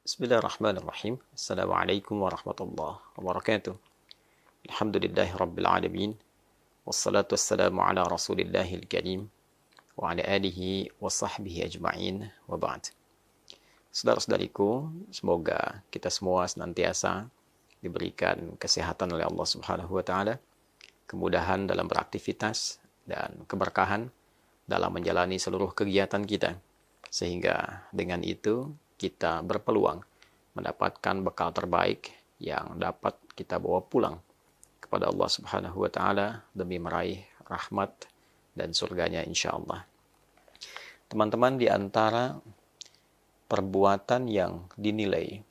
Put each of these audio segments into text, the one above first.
Bismillahirrahmanirrahim. Assalamualaikum warahmatullahi wabarakatuh. Alhamdulillahi rabbil alamin. Wassalatu wassalamu ala rasulillahil karim. Wa ala alihi wa sahbihi ajma'in. Wa ba'd. Saudara-saudariku, semoga kita semua senantiasa diberikan kesehatan oleh Allah Subhanahu wa taala, kemudahan dalam beraktivitas dan keberkahan dalam menjalani seluruh kegiatan kita. Sehingga dengan itu kita berpeluang mendapatkan bekal terbaik yang dapat kita bawa pulang kepada Allah Subhanahu wa taala demi meraih rahmat dan surganya insyaallah. Teman-teman, di antara perbuatan yang dinilai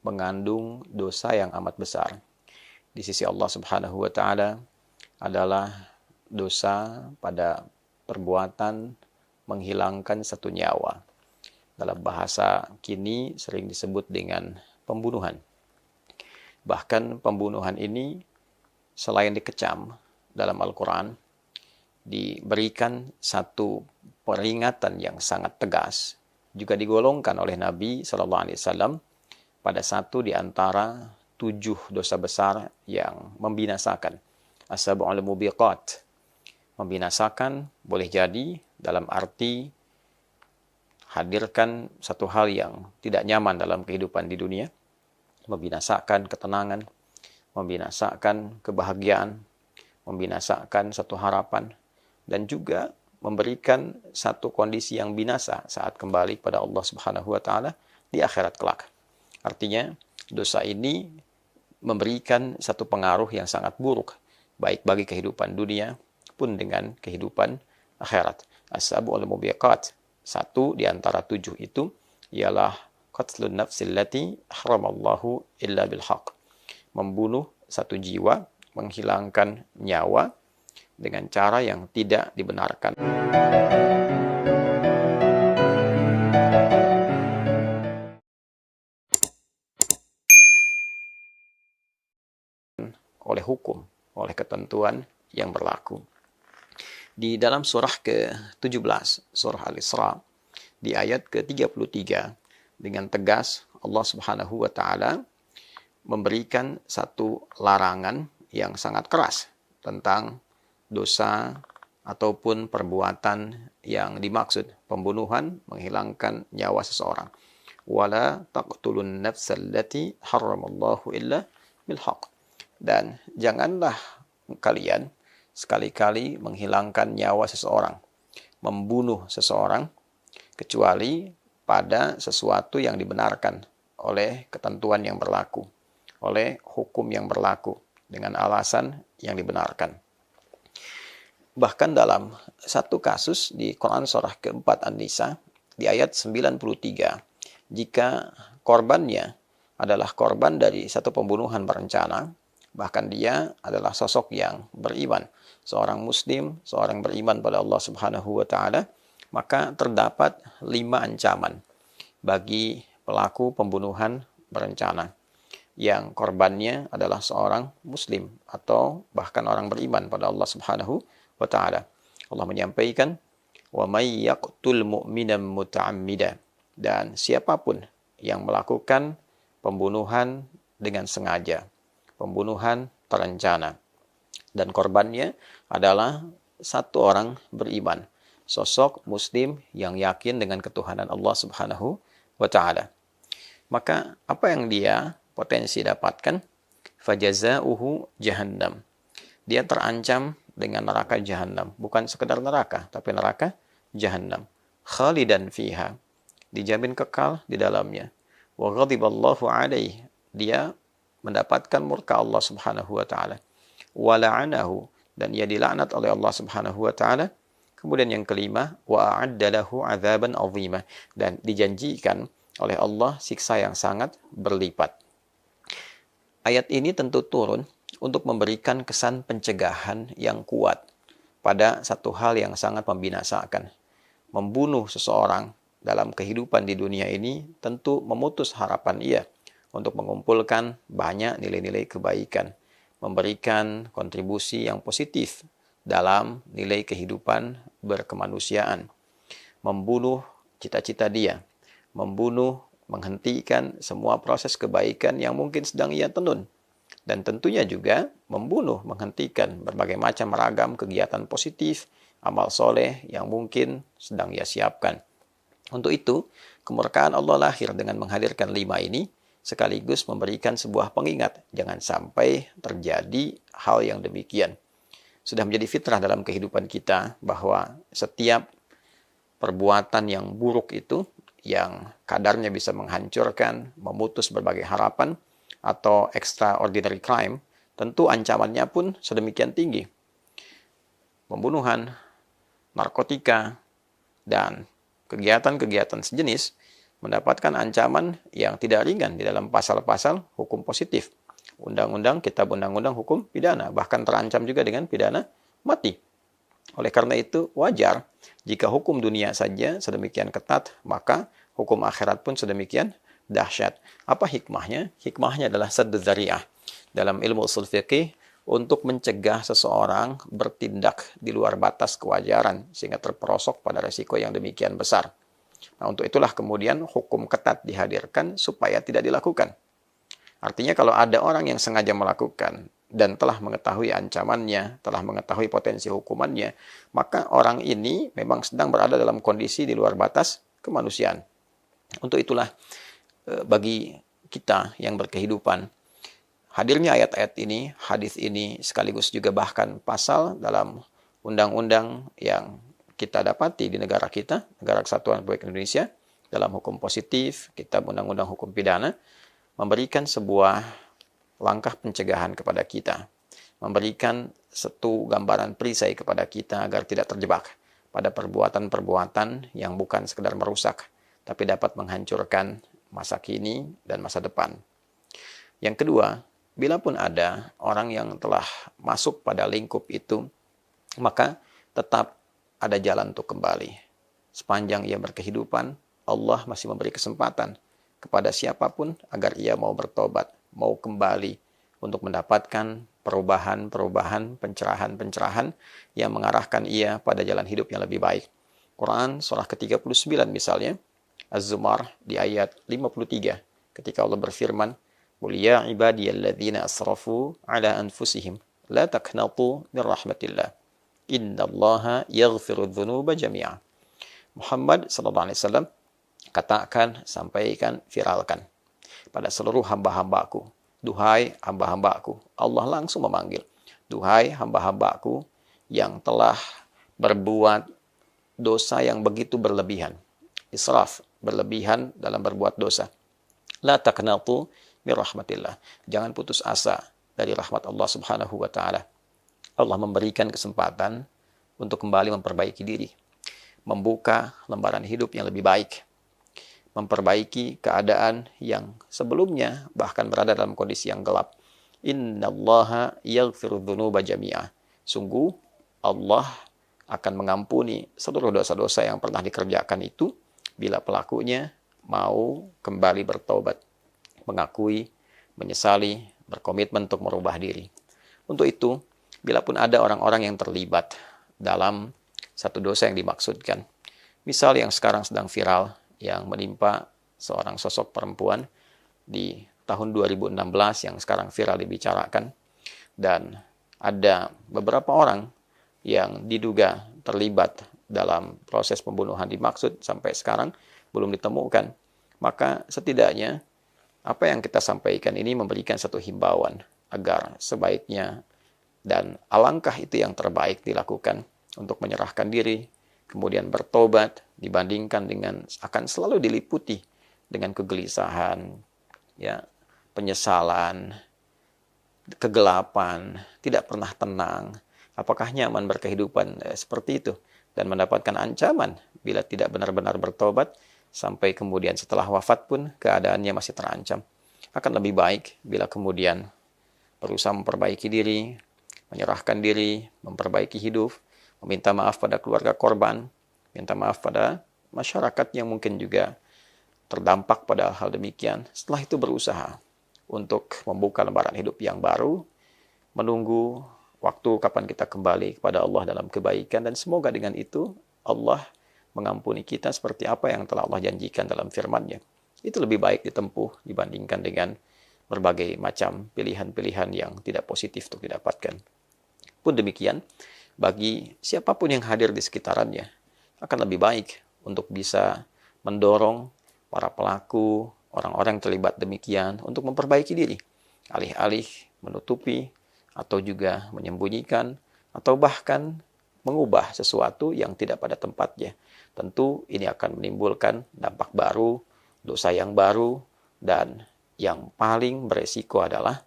mengandung dosa yang amat besar di sisi Allah Subhanahu wa taala adalah dosa pada perbuatan menghilangkan satu nyawa. Dalam bahasa kini sering disebut dengan pembunuhan. Bahkan pembunuhan ini selain dikecam dalam Al-Quran, diberikan satu peringatan yang sangat tegas, juga digolongkan oleh Nabi SAW pada satu di antara 7 dosa besar yang membinasakan. As-sab'ul mubiqat. Membinasakan boleh jadi dalam arti hadirkan satu hal yang tidak nyaman dalam kehidupan di dunia, membinasakan ketenangan, membinasakan kebahagiaan, membinasakan satu harapan, dan juga memberikan satu kondisi yang binasa saat kembali pada Allah Subhanahu wa taala di akhirat kelak. Artinya, dosa ini memberikan satu pengaruh yang sangat buruk, baik bagi kehidupan dunia pun dengan kehidupan akhirat. As-sab'ul mubiqat. Satu di antara 7 itu ialah qatlun nafsil lati haramallahu illa bilhaq. Membunuh satu jiwa, menghilangkan nyawa dengan cara yang tidak dibenarkan oleh hukum, oleh ketentuan yang berlaku. Di dalam surah ke-17, surah Al-Isra, di ayat ke-33, dengan tegas Allah Subhanahu wa taala memberikan satu larangan yang sangat keras tentang dosa ataupun perbuatan yang dimaksud, pembunuhan, menghilangkan nyawa seseorang. Wala taqtulun nafsal lati haramallahu illa bilhaq. Dan janganlah kalian sekali-kali menghilangkan nyawa seseorang, membunuh seseorang, kecuali pada sesuatu yang dibenarkan oleh ketentuan yang berlaku, oleh hukum yang berlaku, dengan alasan yang dibenarkan. Bahkan dalam satu kasus di Quran surah keempat An-Nisa, di ayat 93, jika korbannya adalah korban dari satu pembunuhan berencana, bahkan dia adalah sosok yang beriman, seorang muslim, seorang beriman pada Allah Subhanahu wa taala, maka terdapat 5 ancaman bagi pelaku pembunuhan berencana yang korbannya adalah seorang muslim atau bahkan orang beriman pada Allah Subhanahu wa taala. Allah menyampaikan, "Wa may yaqtul mu'minan muta'ammida." Dan siapapun yang melakukan pembunuhan dengan sengaja, pembunuhan terencana, dan korbannya adalah satu orang beriman, sosok muslim yang yakin dengan ketuhanan Allah Subhanahu wa taala, maka apa yang dia potensi dapatkan? Fajazauhu jahannam. Dia terancam dengan neraka jahannam, bukan sekedar neraka, tapi neraka jahannam. Khalidan fiha. Dijamin kekal di dalamnya. Wa ghadiballahu alaihi. Dia mendapatkan murka Allah Subhanahu wa taala. Wa la'anahu, dan ia dilaknat oleh Allah Subhanahu wa taala. Kemudian yang kelima, wa a'adda lahu 'adzaban 'azima, dan dijanjikan oleh Allah siksa yang sangat berlipat. Ayat ini tentu turun untuk memberikan kesan pencegahan yang kuat pada satu hal yang sangat membinasakan. Membunuh seseorang dalam kehidupan di dunia ini tentu memutus harapan ia untuk mengumpulkan banyak nilai-nilai kebaikan, memberikan kontribusi yang positif dalam nilai kehidupan berkemanusiaan, membunuh cita-cita dia, membunuh menghentikan semua proses kebaikan yang mungkin sedang ia tenun. Dan tentunya juga membunuh, menghentikan berbagai macam ragam kegiatan positif, amal soleh yang mungkin sedang ia siapkan. Untuk itu, kemurkaan Allah lahir dengan menghadirkan 5 ini, sekaligus memberikan sebuah pengingat. Jangan sampai terjadi hal yang demikian. Sudah menjadi fitrah dalam kehidupan kita bahwa setiap perbuatan yang buruk itu, yang kadarnya bisa menghancurkan, memutus berbagai harapan, atau extraordinary crime, tentu ancamannya pun sedemikian tinggi. Pembunuhan, narkotika, dan kegiatan-kegiatan sejenis mendapatkan ancaman yang tidak ringan di dalam pasal-pasal hukum positif. Undang-undang, kitab undang-undang hukum pidana, bahkan terancam juga dengan pidana mati. Oleh karena itu, wajar jika hukum dunia saja sedemikian ketat, maka hukum akhirat pun sedemikian dahsyat. Apa hikmahnya? Hikmahnya adalah saddu dzari'ah. Dalam ilmu usul fiqih, untuk mencegah seseorang bertindak di luar batas kewajaran sehingga terperosok pada resiko yang demikian besar. Nah, untuk itulah kemudian hukum ketat dihadirkan supaya tidak dilakukan. Artinya kalau ada orang yang sengaja melakukan dan telah mengetahui ancamannya, telah mengetahui potensi hukumannya, maka orang ini memang sedang berada dalam kondisi di luar batas kemanusiaan. Untuk itulah bagi kita yang berkehidupan, hadirnya ayat-ayat ini, hadis ini, sekaligus juga bahkan pasal dalam undang-undang yang kita dapati di negara kita, Negara Kesatuan Republik Indonesia, dalam hukum positif, kitab undang-undang hukum pidana, memberikan sebuah langkah pencegahan kepada kita, memberikan satu gambaran perisai kepada kita agar tidak terjebak pada perbuatan-perbuatan yang bukan sekedar merusak, tapi dapat menghancurkan masa kini dan masa depan. Yang kedua, bila pun ada orang yang telah masuk pada lingkup itu, maka tetap ada jalan untuk kembali. Sepanjang ia berkehidupan, Allah masih memberi kesempatan kepada siapapun agar ia mau bertobat, mau kembali untuk mendapatkan perubahan-perubahan, pencerahan-pencerahan yang mengarahkan ia pada jalan hidup yang lebih baik. Quran surah ke-39 misalnya, Az-Zumar di ayat 53, ketika Allah berfirman, "Qul ya ibadiyalladzina asrafu ala anfusihim la taqnatu min rahmatillah. Innallaha yaghfiru dzunuba jami'a." Muhammad sallallahu alaihi wasallam katakan, sampaikan, viralkan pada seluruh hamba-hambaku. Duhai hamba-hambaku, Allah langsung memanggil. Duhai hamba-hambaku yang telah berbuat dosa yang begitu berlebihan. Israf, berlebihan dalam berbuat dosa. La taqnatu min rahmatillah. Jangan putus asa dari rahmat Allah Subhanahu wa taala. Allah memberikan kesempatan untuk kembali memperbaiki diri, membuka lembaran hidup yang lebih baik, memperbaiki keadaan yang sebelumnya bahkan berada dalam kondisi yang gelap. Innallaha yaghfiru dzunuba jami'a. Sungguh Allah akan mengampuni seluruh dosa-dosa yang pernah dikerjakan itu bila pelakunya mau kembali bertobat, mengakui, menyesali, berkomitmen untuk merubah diri. Untuk itu, bila pun ada orang-orang yang terlibat dalam satu dosa yang dimaksudkan, misal yang sekarang sedang viral, yang menimpa seorang sosok perempuan di tahun 2016 yang sekarang viral dibicarakan, dan ada beberapa orang yang diduga terlibat dalam proses pembunuhan dimaksud sampai sekarang belum ditemukan, maka setidaknya apa yang kita sampaikan ini memberikan satu himbauan agar sebaiknya dan alangkah itu yang terbaik dilakukan untuk menyerahkan diri, kemudian bertobat, dibandingkan dengan akan selalu diliputi dengan kegelisahan, ya, penyesalan, kegelapan, tidak pernah tenang. Apakah nyaman berkehidupan seperti itu? Dan mendapatkan ancaman bila tidak benar-benar bertobat, sampai kemudian setelah wafat pun keadaannya masih terancam. Akan lebih baik bila kemudian berusaha memperbaiki diri, menyerahkan diri, memperbaiki hidup, meminta maaf pada keluarga korban, minta maaf pada masyarakat yang mungkin juga terdampak pada hal demikian. Setelah itu berusaha untuk membuka lembaran hidup yang baru, menunggu waktu kapan kita kembali kepada Allah dalam kebaikan, dan semoga dengan itu Allah mengampuni kita seperti apa yang telah Allah janjikan dalam firman-Nya. itu lebih baik ditempuh dibandingkan dengan berbagai macam pilihan-pilihan yang tidak positif untuk didapatkan. Pun demikian, bagi siapapun yang hadir di sekitarannya, akan lebih baik untuk bisa mendorong para pelaku, orang-orang yang terlibat demikian untuk memperbaiki diri, alih-alih menutupi atau juga menyembunyikan atau bahkan mengubah sesuatu yang tidak pada tempatnya. Tentu ini akan menimbulkan dampak baru, dosa yang baru, dan yang paling beresiko adalah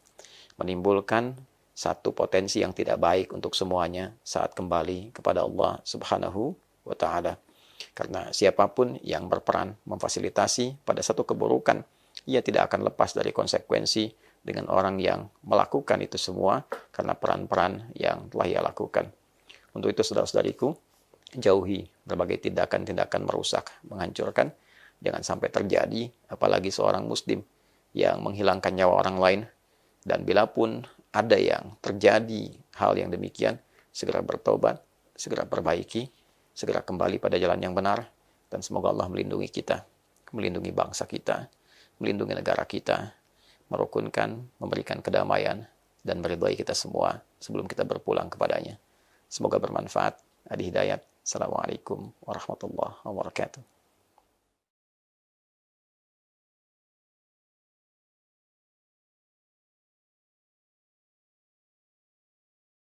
menimbulkan satu potensi yang tidak baik untuk semuanya saat kembali kepada Allah Subhanahu wa Ta'ala. Karena siapapun yang berperan memfasilitasi pada satu keburukan, ia tidak akan lepas dari konsekuensi dengan orang yang melakukan itu semua karena peran-peran yang telah ia lakukan. Untuk itu, saudara-saudariku, jauhi berbagai tindakan-tindakan merusak, menghancurkan. Jangan sampai terjadi, apalagi seorang muslim yang menghilangkan nyawa orang lain. Dan bila pun ada yang terjadi hal yang demikian, segera bertobat, segera perbaiki, segera kembali pada jalan yang benar. Dan semoga Allah melindungi kita, melindungi bangsa kita, melindungi negara kita, merukunkan, memberikan kedamaian, dan meridhai kita semua sebelum kita berpulang kepadanya. Semoga bermanfaat. Adi Hidayat. Assalamualaikum warahmatullahi wabarakatuh.